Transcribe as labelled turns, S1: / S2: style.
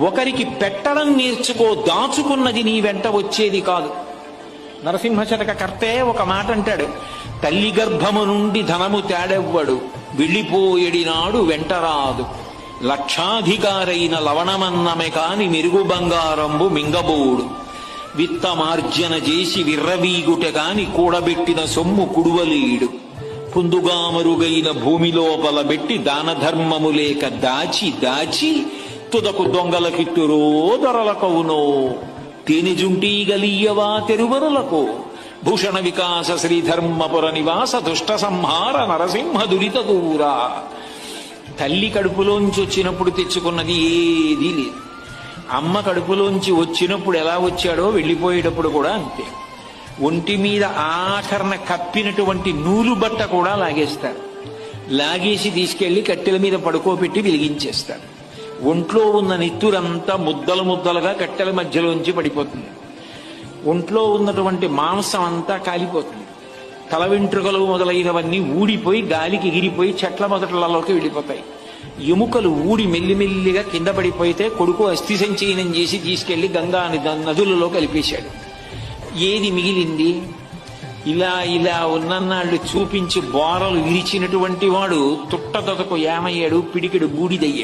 S1: ఒకరికి పెట్టడం నేర్చుకో, దాచుకున్నది నీ వెంట వచ్చేది కాదు. నరసింహశతక కర్తే ఒక మాట అంటాడు, తల్లి గర్భము నుండి ధనము తేడెవ్వడు, వెళ్ళిపోయేడినాడు వెంటరాదు. లక్షాధికారైన లవణమన్నమే కాని మెరుగు బంగారంబు మింగబోడు. విత్తమార్జన చేసి విర్రవీగుట కాని కూడబెట్టిన సొమ్ము కుడువలీడు. పుందుగామరుగైన భూమి లోపల పెట్టి దాన ధర్మము లేక దాచి దాచి తుదకు దొంగలకిత్తురో దొరలకవునో. తేనెజుంటీగలియవా తెరువరులకు, భూషణ వికాస శ్రీధర్మపుర నివాస దుష్ట సంహార నరసింహ దురిత దూరా. తల్లి కడుపులోంచి వచ్చినప్పుడు తెచ్చుకున్నది ఏదీ లేదు. అమ్మ కడుపులోంచి వచ్చినప్పుడు ఎలా వచ్చాడో వెళ్ళిపోయేటప్పుడు కూడా అంతే. ఒంటి మీద ఆఖరణ కప్పినటువంటి నూలు బట్ట కూడా లాగేస్తారు. లాగేసి తీసుకెళ్లి కట్టెల మీద పడుకోబెట్టి వెలిగించేస్తారు. ఒంట్లో ఉన్న నెత్తురంతా ముద్దలు ముద్దలుగా కట్టెల మధ్యలోంచి పడిపోతుంది. ఒంట్లో ఉన్నటువంటి మాంసం అంతా కాలిపోతుంది. తల వెంట్రుకలు మొదలైనవన్నీ ఊడిపోయి గాలికి ఎగిరిపోయి చెట్ల మొదట్లలోకి వెళ్ళిపోతాయి. ఎముకలు ఊడి మెల్లిమెల్లిగా కింద పడిపోతే కొడుకు అస్థి సంచయనం చేసి తీసుకెళ్లి గంగా నదులలో కలిపేశాడు. ఏది మిగిలింది? ఇలా ఇలా ఉన్నన్నాళ్ళు చూపించి బోరలు విరిచినటువంటి వాడు తుట్టదొదకు ఏమయ్యాడు, పిడికెడు బూడిదయ్యాడు.